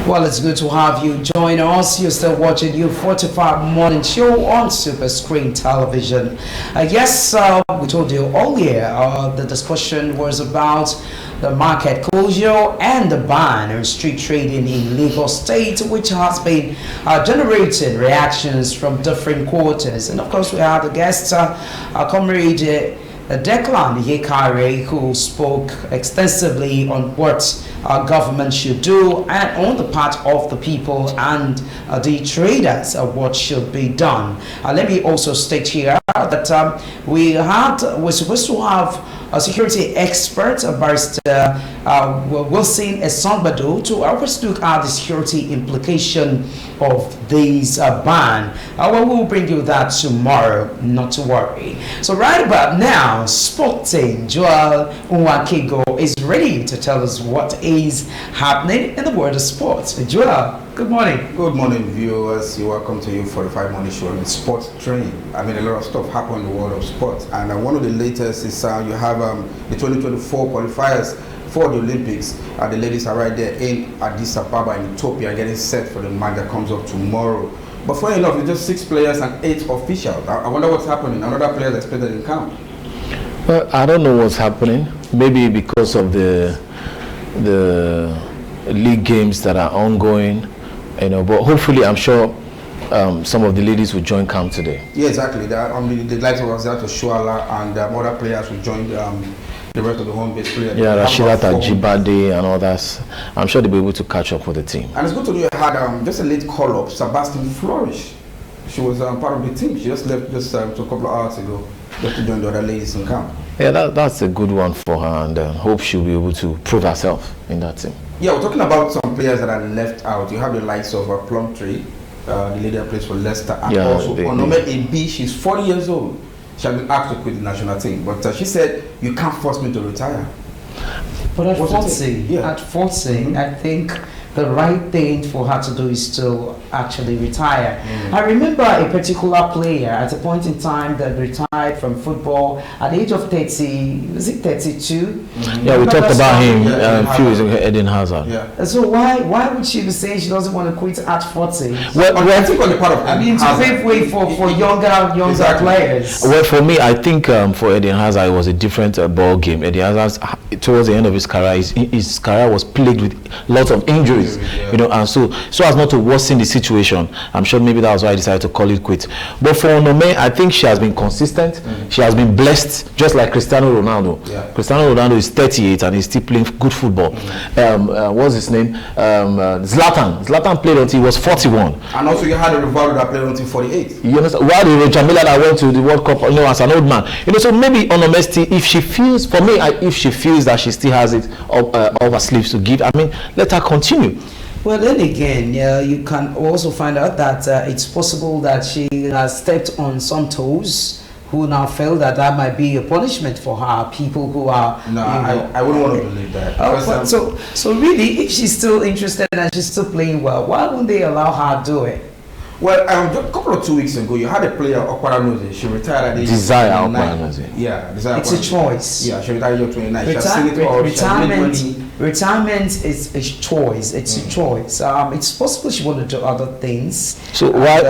Well, it's good to have you join us. You're still watching U45 Morning Show on Super Screen Television. Yes, we told you earlier the discussion was about the market closure and the ban on street trading in Lagos State, which has been generating reactions from different quarters. And of course, we had the guest, Comrade Declanrice, who spoke extensively on what our government should do and on the part of the people and the traders what should be done. Let me also state here that we're supposed to have a security expert, Barrister Wilson Esangbado, to help us look at the security implication of this ban. We will bring you that tomorrow, not to worry. So right about now, Sporting Joel Nwakaego is ready to tell us what is happening in the world of sports. Joel, good morning. Good morning, viewers. You're welcome to U45 Morning Show on sports training. I mean, a lot of stuff happened in the world of sports, and one of the latest is you have the 2024 qualifiers for the Olympics. The ladies are right there in Addis Ababa in Ethiopia, getting set for the match that comes up tomorrow. But funny enough, it's just 6 players and 8 officials. I wonder what's happening. Another player expected in camp. Well, I don't know what's happening. Maybe because of the league games that are ongoing, you know. But hopefully, I'm sure some of the ladies will join camp today. Yeah, exactly. The likes of Azat Oshuala and other players will join the rest of the home-based players. Yeah, Rashida Tajibade and others. I'm sure they'll be able to catch up with the team. And it's good to know you had just a late call-up, Sebastian Flourish. She was part of the team. She just left just a couple of hours ago just to join the other ladies in camp. Yeah, that's a good one for her, and hope she'll be able to prove herself in that team. Yeah, we're talking about some players that are left out. You have the likes of Plumtree, the lady that plays for Leicester, and also Onome Ebi. She's 40 years old. She has been asked to quit the national team, but she said, "You can't force me to retire." But at 40, I think the right thing for her to do is to actually retire. I remember a particular player at a point in time that retired from football at the age of 30, was it 32? Yeah, we talked about him a few years ago, Eden Hazard. Yeah. So why would she be saying she doesn't want to quit at 40? Well, I think on the part of to pave way for younger players. Well, for me, I think for Eden Hazard, it was a different ball game. Eden Hazard, towards the end of his career, his career was plagued with lots of injuries, you know, and so as not to worsen the situation, I'm sure maybe that was why I decided to call it quits. But for Onome, I think she has been consistent. She has been blessed, just like Cristiano Ronaldo. Cristiano Ronaldo is 38 and he's still playing good football. What's his name? Zlatan. Zlatan played until he was 41. And also you had a Rivaldo that played until 48. You understand? While the Jamila that went to the World Cup, you know, as an old man. You know, so maybe Onome, if she feels, for me, if she feels that she still has it up her sleeves to give, I mean, let her continue. Well, then again, you can also find out that it's possible that she has stepped on some toes who now feel that might be a punishment for her, people who are... No, I wouldn't want to believe that. So really, if she's still interested and she's still playing well, why wouldn't they allow her to do it? Well, a couple of 2 weweeks ago, you had a player, Okwaranoze. She retired at the age of 29. Yeah, Desire. It's a choice. Yeah, she retired at the age of 29. She has seen it all. Retirement is a choice. It's a choice. It's possible she wanted to do other things. So why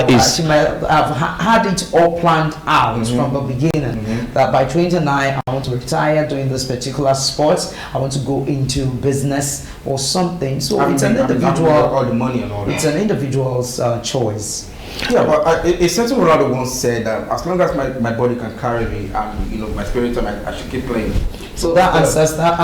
is she might have had it all planned out from the beginning? That by 29, I want to retire doing this particular sport. I want to go into business or something. So it's an individual. All the money and all that. It's an individual's choice. Yeah, but a certain Ronaldo once said that as long as my body can carry me and, you know, my spirit, I should keep playing. So that answers that.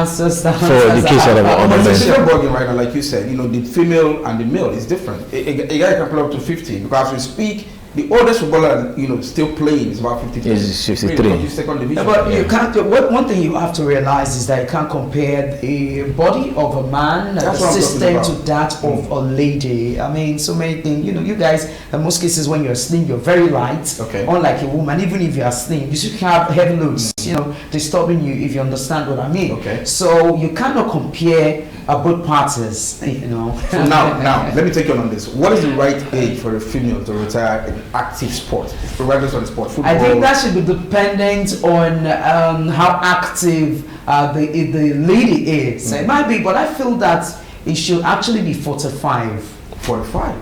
For the case of it's a ball game right now, like you said. You know, the female and the male is different. A guy can play up to 50 because we speak. The oldest footballer, you know, still playing is about 53. Is 53. Second division. But you can't. One thing you have to realize is that you can't compare the body of a man, the system, to that of a lady. I mean, so many things. You know, you guys, in most cases, when you're slim, you're very light. Okay. Unlike a woman, even if you are slim, you should have heavy loads. You know, disturbing you, if you understand what I mean. Okay. So you cannot compare both parties. You know. So now, let me take you on this. What is the right age for a female to retire in active sport, regardless of the sport? Football? I think that should be dependent on how active the lady is. It might be, but I feel that it should actually be 45. 45.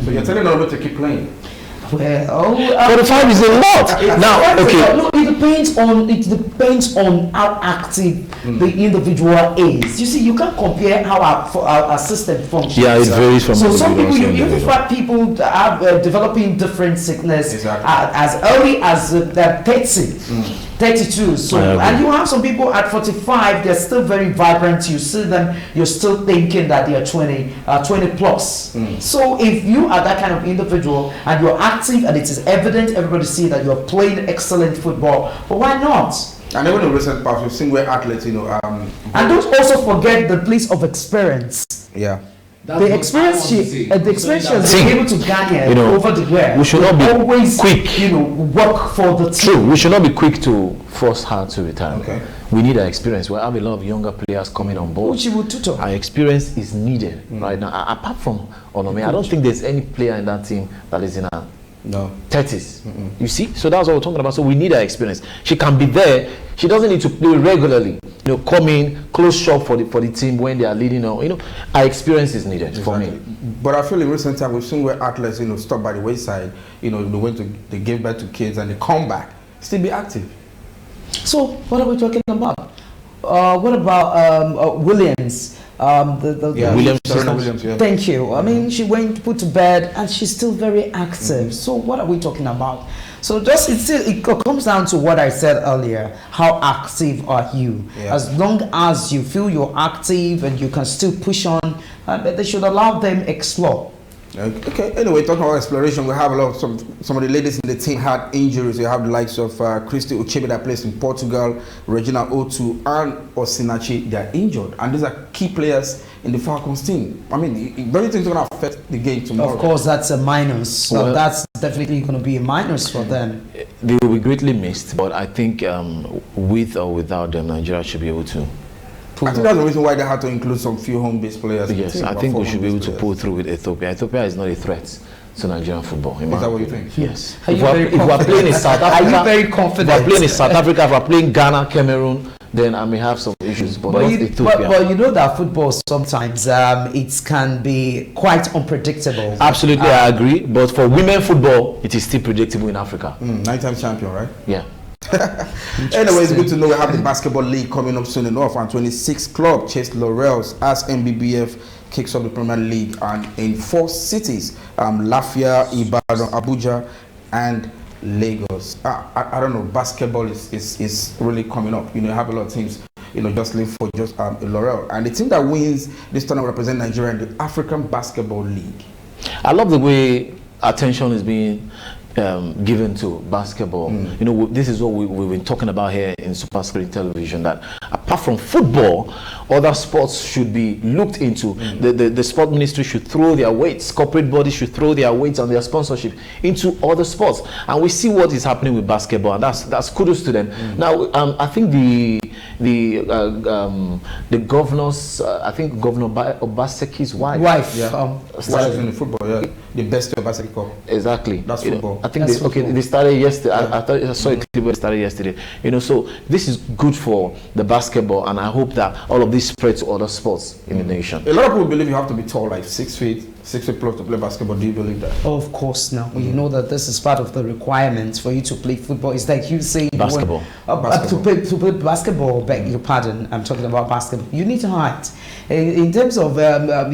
So you're telling Ronaldo to keep playing. Well, 45 is a lot. Now, okay. No, it depends on how active the individual is. You see, you can't compare how our system functions. Yeah, it varies from. So some people, you individual. even find people are developing different sickness Exactly. as early as 30, 32. So, and you have some people at 45, they're still very vibrant. You see them, you're still thinking that they are 20 plus. So if you are that kind of individual and you're active and it is evident, everybody see that you're playing excellent football, but why not? And even in recent past, we've seen where athletes, and don't also forget the place of experience. Yeah. The experience she has been able to garner over the year. We should not be always quick. Work for the team. True, we should not be quick to force her to retire. Okay. We need our experience. We have a lot of younger players coming on board. Which you would tutor. Our experience is needed right now. Apart from Onome, I don't think there's any player in that team that is in her 30s. You see, so that's what we're talking about. So we need her experience. She can be there. She doesn't need to play regularly. Come in, close shop for the team when they are leading. Our experience is needed for me. But I feel in recent time we've seen where athletes, stop by the wayside. They give birth to kids and they come back, still be active. So what are we talking about? What about Williams? Williams. Yeah. Thank you. I mean, she went put to bed and she's still very active. So what are we talking about? So it comes down to what I said earlier. How active are you? Yeah. As long as you feel you're active and you can still push on, they should allow them explore. Okay. Anyway, talking about exploration, we have a lot of some of the ladies in the team had injuries. We have the likes of Christy Uchebe that plays in Portugal, Regina Otu, and Osinachi. They are injured, and these are key players in the Falcons team. I mean, don't you think it's going to affect the game tomorrow? Of course, that's a minus. So Well, that's definitely going to be a minus for them. They will be greatly missed, but I think with or without them, Nigeria should be able to. I think that's the reason why they had to include some few home-based players. Yes, I think we should be able to pull through with Ethiopia. Ethiopia is not a threat to Nigerian football. Is that what you think? Yes. Are If you very we're playing in South Africa, Are you very confident? If we're playing in South Africa, if we're playing Ghana, Cameroon, then I may have some issues. But not Ethiopia. But you know that football sometimes it can be quite unpredictable. Absolutely, I agree. But for women football, it is still predictable in Africa. 9-time champion, right? Yeah. Anyway, it's good to know we have the basketball league coming up soon enough, and 26 club chase laurels as nbbf kicks off the Premier League and in 4 cities, Lafia, Ibadan, Abuja, and Lagos. I don't know, basketball is really coming up. You have a lot of teams just live for just a laurel, and the team that wins this tournament represent Nigeria in the African Basketball League. I love the way attention is being given to basketball. This is what we've been talking about here in Super Screen Television, that apart from football, other sports should be looked into. The sport ministry should throw their weights, corporate bodies should throw their weights and their sponsorship into other sports, and we see what is happening with basketball, and that's kudos to them. Now I think the governor's I think Governor Obaseki's wife started in the football, the best Obaseki Cup. Exactly. That's football. I think they started yesterday. I saw a clip where they started yesterday. So this is good for the basketball, and I hope that all of this spread to other sports in the nation. A lot of people believe you have to be tall, like 6 feet plus to play basketball. Do you believe that? Of course, now you know that this is part of the requirements for you to play football. It's like you say basketball. To play basketball. Beg your pardon. I'm talking about basketball. You need height. In terms of how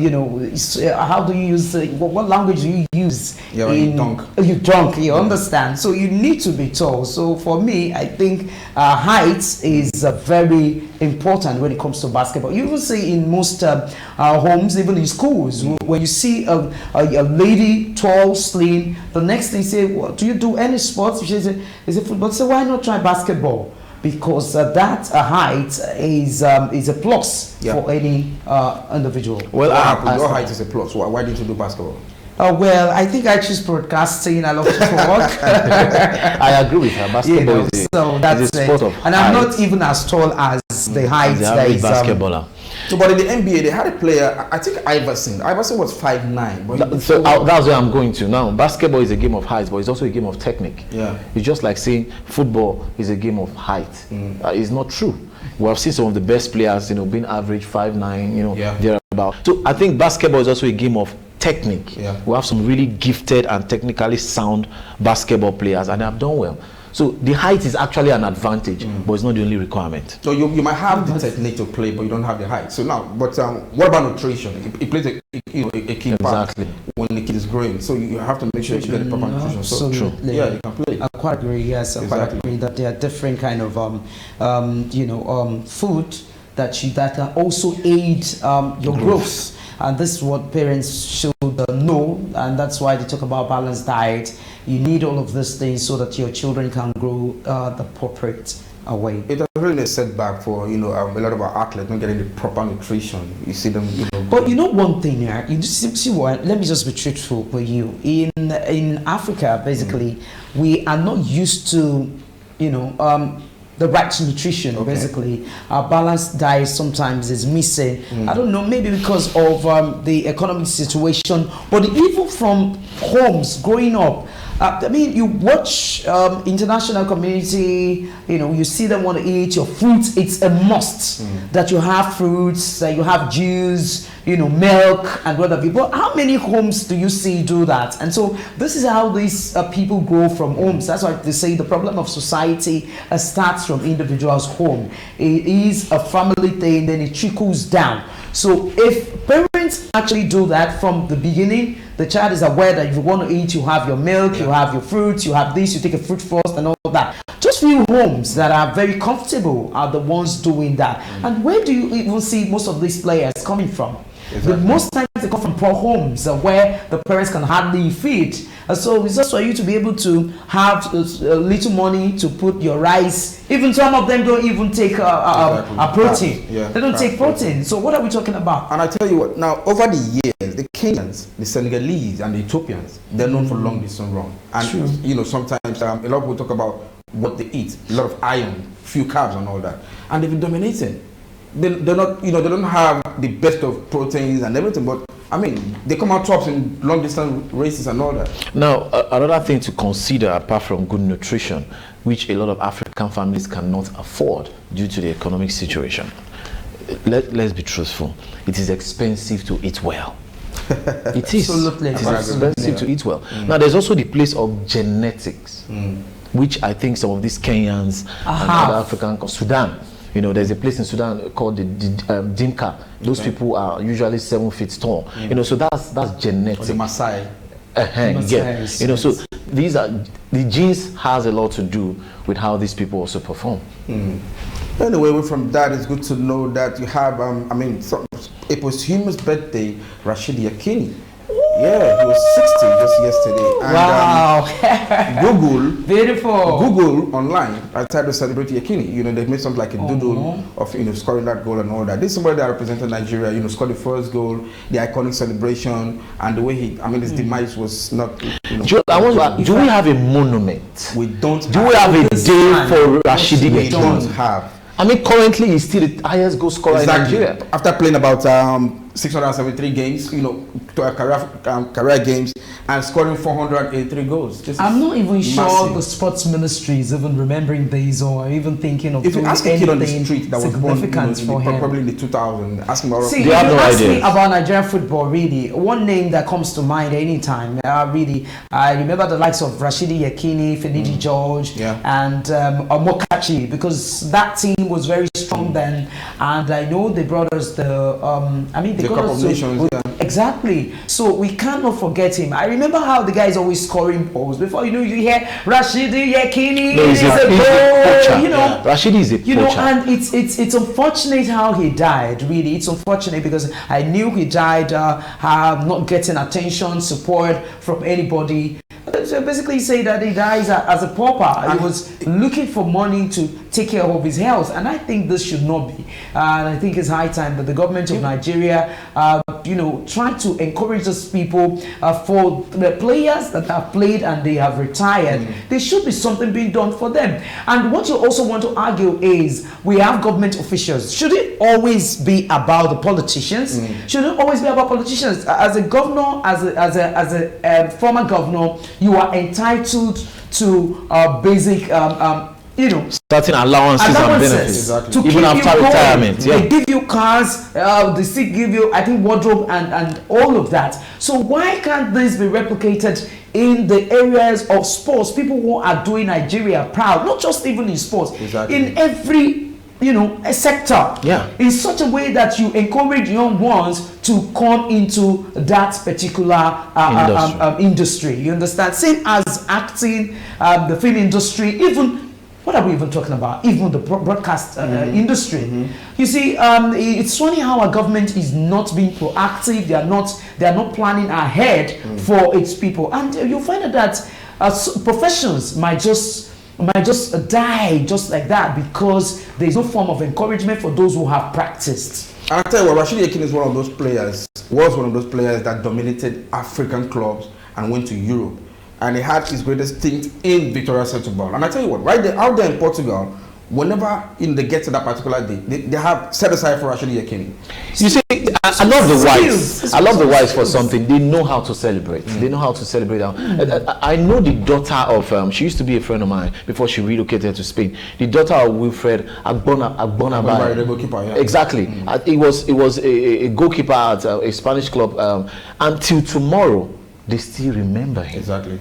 do you use what language do you use? You dunk. You dunk. You understand. So you need to be tall. So for me, I think height is very important when it comes to basketball. You will see in most homes, even in schools, when you see a lady tall, slim, the next thing you say, well, do you do any sports? She says, is it football? So why not try basketball? Because that height is a plus for any individual. Well, your height is a plus. Why didn't you do basketball? Well, I think I choose broadcasting. I love to talk. I agree with her. Basketball is a sport of and I'm not even as tall as the height the average basketballer. So, but in the NBA, they had a player, I think Iverson. Iverson was 5'9". But So that's where I'm going to now. Basketball is a game of height, but it's also a game of technique. Yeah. It's just like saying football is a game of height. It's not true. We have seen some of the best players, being average 5'9", thereabout. So I think basketball is also a game of technique. Yeah. We have some really gifted and technically sound basketball players, and they have done well. So the height is actually an advantage, but it's not the only requirement. So you might have the technique to play, but you don't have the height. So now, but what about nutrition? It plays a key part when the kid is growing. So you have to make sure you get the proper nutrition. So true. Yeah, you can play. I quite agree. Yes, I quite agree that there are different kind of food that can also aid your growth. And this is what parents should know, and that's why they talk about balanced diet. You need all of these things so that your children can grow the appropriate way. It has really a setback for a lot of our athletes not getting the proper nutrition. You see them. But one thing here, you see what? Let me just be truthful with you. In Africa, basically, we are not used to the right nutrition. Basically, our balanced diet sometimes is missing. I don't know, maybe because of the economic situation, but even from homes growing up. I mean, you watch international community, you see them want to eat your fruits. It's a must that you have fruits, that you have juice, milk and whatever. But how many homes do you see do that? And so this is how these people grow from homes. That's why they say the problem of society starts from individual's home. It is a family thing, then it trickles down. So if parents actually do that from the beginning, the child is aware that if you want to eat, you have your milk, you have your fruits, you have this, you take a fruit first and all that. Just few homes that are very comfortable are the ones doing that. And where do you even see most of these players coming from? But most times they come from poor homes where the parents can hardly feed. So it's just for you to be able to have a little money to put your rice. Even some of them don't even take a protein. They don't take protein. So what are we talking about? And I tell you what, now over the years, the Kenyans, the Senegalese, and the Ethiopians, they're known for long distance run. And sometimes a lot of people talk about what they eat, a lot of iron, few carbs, and all that, and they've been dominating. They're not, they don't have the best of proteins and everything, but I mean, they come out tops in long distance races and all that. Now, another thing to consider apart from good nutrition, which a lot of African families cannot afford due to the economic situation. Let's be truthful. It is expensive to eat well. It is. Absolutely. It is expensive to eat well. Now, there's also the place of genetics, which I think some of these Kenyans and other African, Sudan. There's a place in Sudan called the Dinka. Those people are usually 7 feet tall. So that's genetic. Or the Maasai. So these are the genes has a lot to do with how these people also perform. Anyway, from that, it's good to know that you have a posthumous birthday, Rashidi Yekini. Yeah, he was 60 just yesterday. And, wow. Google, beautiful. Google online, I tried to celebrate Yekini. They made something like a doodle of scoring that goal and all that. This is somebody that represented Nigeria. Scored the first goal, the iconic celebration, and the way his demise was not. Do we have a monument? We don't. Do we have a day for Rashidi? We don't have. I mean, currently he's still the highest goal scorer in Nigeria. After playing about 673 games, to a career games, and scoring 483 goals. I'm not even sure the sports ministry is even remembering these or even thinking of if you ask a kid on the street that was born probably in the 2000s, ask him about. See, if you ask me about Nigerian football, really, one name that comes to mind anytime, I remember the likes of Rashidi Yekini, Finidi George, and Mokachi, because that team was very strong then, and I know they brought us the Cup of Nations, exactly. So we cannot forget him. I remember how the guy is always scoring goals. Before you hear Rashidi Yekini is a goal. Rashidi is a poacher. And it's unfortunate how he died. Really, it's unfortunate because I knew he died not getting attention, support from anybody. So basically, say that he dies as a pauper. He was looking for money to take care of his health, and I think this should not be. And I think it's high time that the government of Nigeria try to encourage those people for the players that have played and they have retired. There should be something being done for them. And what you also want to argue is we have government officials. Should it always be about the politicians? Should it always be about politicians? As a governor, as a former governor, you are entitled to basic certain allowances and benefits, to even after retirement. They give you cars, they still give you, I think, wardrobe and all of that. So why can't this be replicated in the areas of sports? People who are doing Nigeria proud, not just even in sports, in every a sector, in such a way that you encourage young ones to come into that particular industry. You understand? Same as acting, the film industry, even. What are we even talking about? Even the broadcast industry. You see, it's funny how our government is not being proactive. They are not planning ahead for its people, and you'll find that professions might just die just like that because there is no form of encouragement for those who have practiced. I'll tell you what, Rashidi Yekini is one of those players that dominated African clubs and went to Europe. And he had his greatest stint in Victoria Setúbal. And I tell you what, right there, out there in Portugal, whenever they get to that particular day, they have set aside for Rashidi Yekini. You see, I love the whites. I love the whites for something. They know how to celebrate. They know how to celebrate. I know the daughter of, she used to be a friend of mine before she relocated to Spain. The daughter of Wilfred, Agbona, the goalkeeper, yeah. Exactly. It was a goalkeeper at a Spanish club. Until tomorrow, they still remember him. Exactly.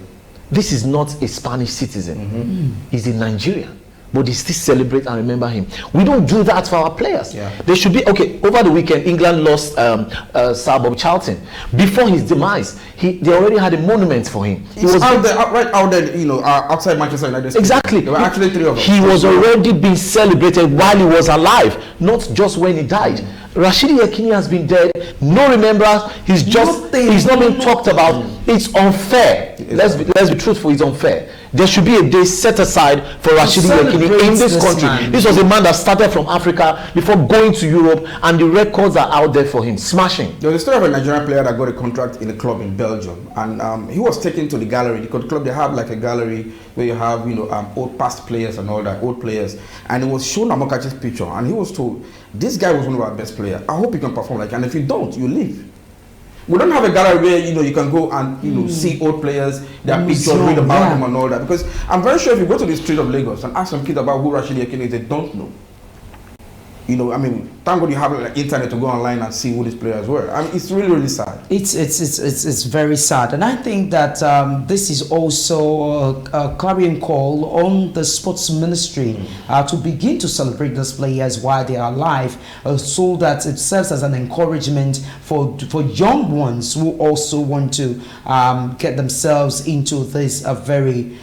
This is not a Spanish citizen. He's a Nigerian, but they still celebrate and remember him. We don't do that for our players. They should be over the weekend, England lost Sir Bob Charlton. Before his demise, they already had a monument for him. He was out there, outside Manchester United. Exactly. There were actually 3 of them. He was already being celebrated while he was alive, not just when he died. Rashidi Yekini has been dead, no remembrance. He's not being talked about. It's unfair. Let's be truthful. It's unfair. There should be a day set aside for Rashidi Yekini in this country. This was a man that started from Africa before going to Europe, and the records are out there for him, smashing. There was a story of a Nigerian player that got a contract in a club in Belgium, and he was taken to the gallery. The club, they have like a gallery where you have old past players and all that, old players, and it was shown Amokachi's picture, and he was told, this guy was one of our best players. I hope you can perform like, and if you don't, you leave. We don't have a gallery where you can go and see old players, their pictures, read about them and all that. Because I'm very sure if you go to the street of Lagos and ask some kids about who Rashidi Yekini is, they don't know. Thank God you have like internet to go online and see who these players were. It's really, really sad. It's very sad, and I think that this is also a clarion call on the sports ministry to begin to celebrate these players while they are alive, so that it serves as an encouragement for young ones who also want to get themselves into this very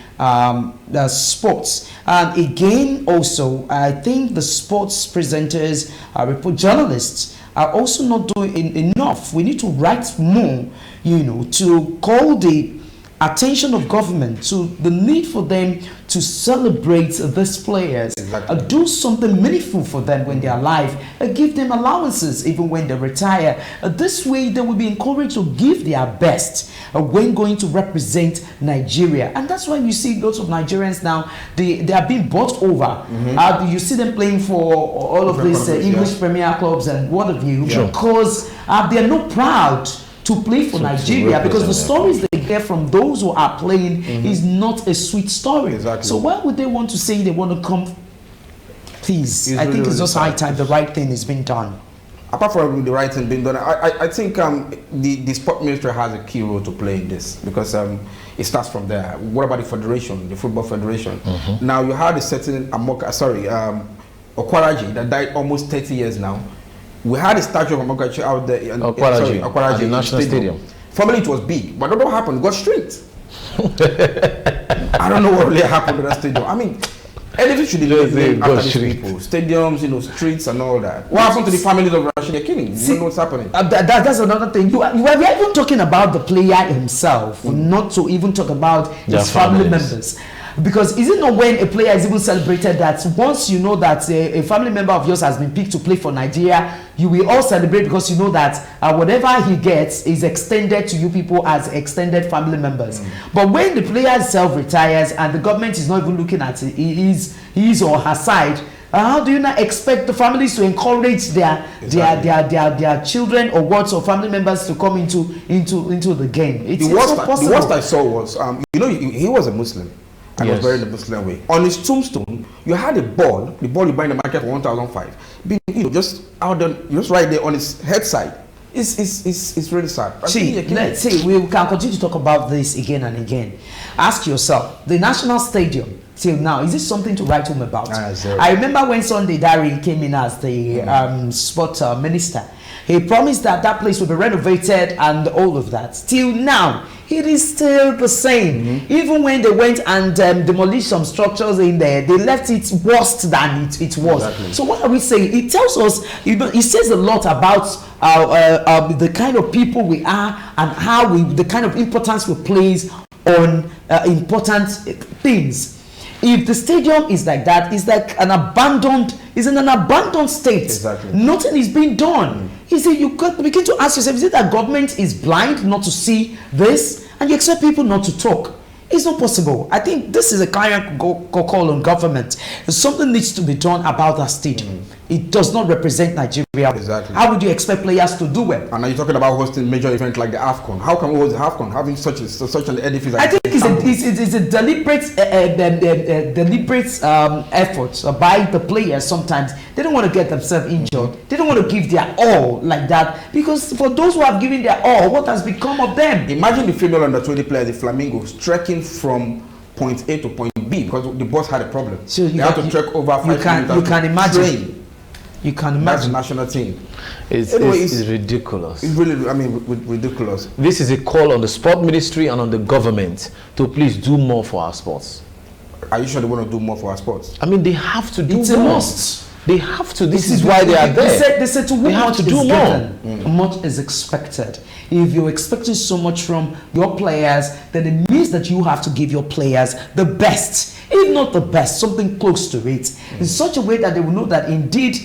sports. And again, also, I think the sports presenters, report journalists are also not doing enough. We need to write more, to call the attention of government to the need for them to celebrate these players, do something meaningful for them when they're alive, give them allowances even when they retire. This way they will be encouraged to give their best when going to represent Nigeria. And that's why you see lots of Nigerians now, they are being bought over. You see them playing for all of these English Premier clubs and what have you, because they are not proud to play for Nigeria, because the stories they get from those who are playing is not a sweet story. So why would they want to say they want to come? Please, I think it's just high time the right thing is being done. Apart from the right thing being done, I think the sport ministry has a key role to play in this, because it starts from there. What about the federation, the football federation? Now you had a certain Okwaraji that died almost 30 years now. We had a statue of Amokachi out there in Okwaraji at the National Stadium. Formerly it was big, but I don't know what happened. It got straight. I don't know what really happened to that stadium. Anything should be named after these people. Stadiums, streets and all that. What happened to the families of Rashidi Yekini? You don't know what's happening. That's another thing. We are even talking about the player himself, not to even talk about his family members. Because is it not when a player is even celebrated that once you know that a family member of yours has been picked to play for Nigeria, you will all celebrate because you know that whatever he gets is extended to you people as extended family members. But when the player itself retires and the government is not even looking at his or her side, how do you not expect the families to encourage their children or what or family members to come into the game? The worst I saw was he was a Muslim and was buried in the Muslim way. On his tombstone, you had the ball you buy in the market for 1,500, just out there, just right there on his head side. It's really sad. See, let's see, we can continue to talk about this again and again. Ask yourself, the national stadium till now, is this something to write home about? I remember when Sunday Dari came in as the sport minister, he promised that that place will be renovated and all of that. Till now, it is still the same. Even when they went and demolished some structures in there, they left it worse than it was. Exactly. So what are we saying? It tells us, it says a lot about the kind of people we are and how the kind of importance we place on important things. If the stadium is like that, it's like in an abandoned state. Exactly. Nothing is being done. You see, you got to begin to ask yourself, is it that government is blind not to see this and you expect people not to talk? It's not possible. I think this is a clear call on government. Something needs to be done about that stadium. It does not represent Nigeria. Exactly. How would you expect players to do well? And now you're talking about hosting major events like the AFCON. How can we host the AFCON having such an edifice? I think it's a deliberate effort by the players. Sometimes they don't want to get themselves injured. They don't want to give their all like that, because for those who have given their all, what has become of them? Imagine the female under-20 player, the Flamingos, trekking from point A to point B because the bus had a problem. So they had to trek over 5 kilometers. You can imagine. You can imagine. That's the national team. It's ridiculous. It's really, ridiculous. This is a call on the sport ministry and on the government to please do more for our sports. Are you sure they want to do more for our sports? I mean, they have to do more. It's a must. They have to. This is why they are there. They said to whom much is given, much is expected. If you're expecting so much from your players, then it means that you have to give your players the best, if not the best, something close to it, in such a way that they will know that indeed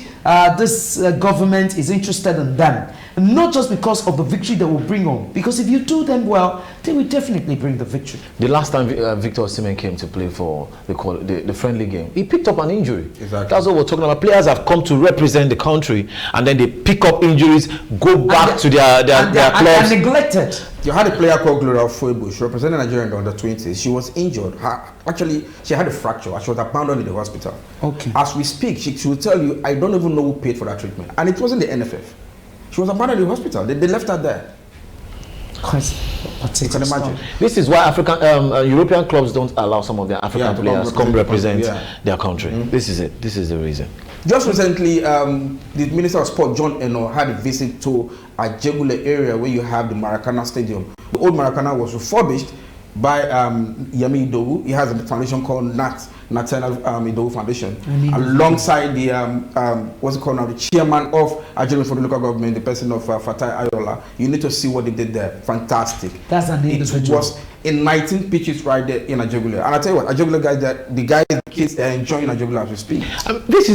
this government is interested in them. And not just because of the victory they will bring on, because if you do them well, they will definitely bring the victory. The last time Victor Osimhen came to play for the friendly game, he picked up an injury. Exactly. That's what we're talking about. Players have come to represent the country, and then they pick up injuries, go back to their clubs. And neglected. You had a player called Gloria Foibu. She represented Nigeria in the under-20s. She was injured. She had a fracture. She was abandoned in the hospital. Okay. As we speak, she will tell you, I don't even know who paid for that treatment. And it wasn't the NFF. She was abandoned in the hospital. They left her there. You can imagine. This is why European clubs don't allow some of their African players come represent their country. This is it. This is the reason. Just recently, the Minister of Sport, John Eno, had a visit to Ajegule area where you have the Maracana Stadium. The old Maracana was refurbished by Yemi Idowu. He has a foundation called National Idowu Foundation, alongside the what's it called now, the chairman of Ajegule for the local government, the person of Fatai Ayola. You need to see what they did there. Fantastic. That's an individual. It was in 19 pitches right there in Ajegule. And I tell you what, Ajegule guys, the kids are enjoying Ajegule as we speak. This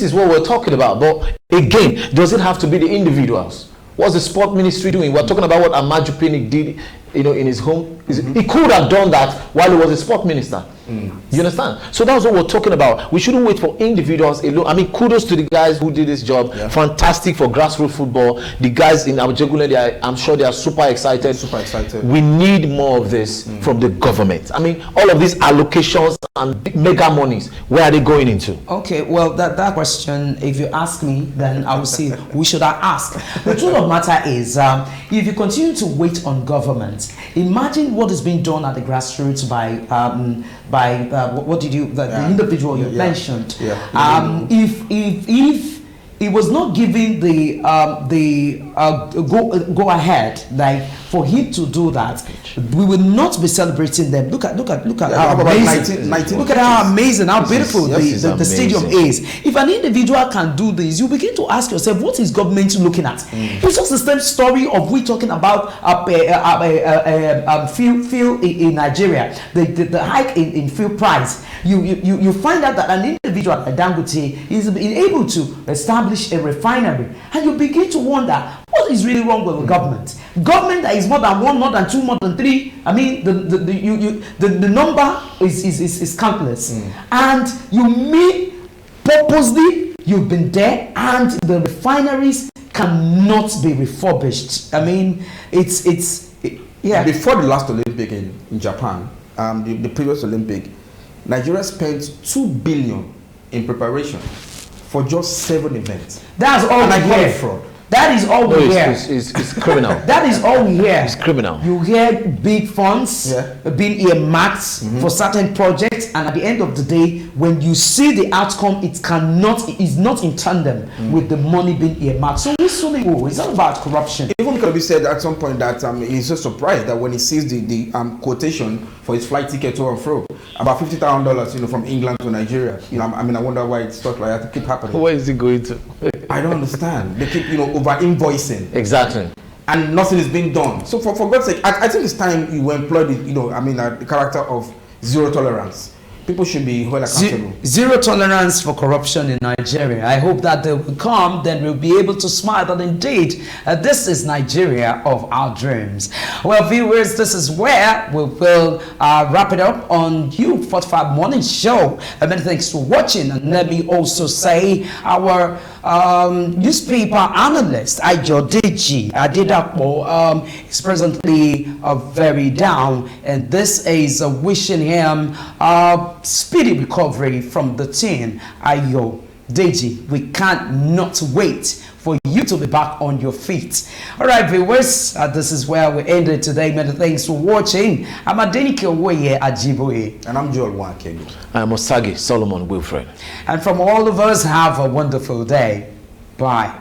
is what we're talking about. But again, does it have to be the individuals? What's the sport ministry doing? We're talking about what Amaju Pinnick did, in his home. He could have done that while he was a sport minister. You understand? So that's what we're talking about. We shouldn't wait for individuals alone. I mean, kudos to the guys who did this job. Yeah. Fantastic for grassroots football. The guys in Abujegule, I'm sure they are super excited. Super excited. We need more of this from the government. I mean, all of these allocations and big mega monies, where are they going into? Okay, well, that question, if you ask me, then I will say we should ask. The truth of the matter is, if you continue to wait on government, imagine what is being done at the grassroots by the individual you mentioned. Yeah. If he was not given the go ahead, like for him to do that. We will not be celebrating them. Look at how amazing. Look at how amazing, how beautiful the stadium is. If an individual can do this, you begin to ask yourself, what is government looking at? It's just the same story of we talking about fuel in Nigeria, the hike in fuel price. You find out that an individual like Dangote is able to establish a refinery, and you begin to wonder what is really wrong with the government. Government that is more than one, more than two, more than three. I mean, the number is countless, and you mean purposely you've been there, and the refineries cannot be refurbished. I mean, yeah. Before the last Olympic in Japan, the previous Olympic, Nigeria spent $2 billion in preparation for just 7 events. That's all we hear. Fraud. That is all we hear. It's criminal. That is all we hear. It's criminal. You hear big funds being earmarked for certain projects, and at the end of the day, when you see the outcome, it is not in tandem with the money being earmarked. So it's all about corruption. Even could be said at some point that he's so surprised that when he sees the quotation for his flight ticket to and fro, about $50,000, from England to Nigeria. I mean, I wonder why it's stuff like that keep happening. Where is he going to? I don't understand. They keep, over invoicing. Exactly. And nothing is being done. So for God's sake, I think it's time you employ the character of zero tolerance. People should be held accountable. Zero tolerance for corruption in Nigeria. I hope that they will come, then we'll be able to smile that indeed this is Nigeria of our dreams. Well, viewers, this is where we will wrap it up on U45 Morning Show. Many thanks for watching, and let me also say our newspaper analyst Ayo Deji Adedapo is presently very down, and this is wishing him speedy recovery from the team. Ayo Deji, we can't not wait for you to be back on your feet. All right, viewers, this is where we ended today. Many thanks for watching. I'm Adenike Owoye Ajiboye. And I'm Joel Nwakaego. I'm Osagi Solomon Wilfred. And from all of us, have a wonderful day. Bye.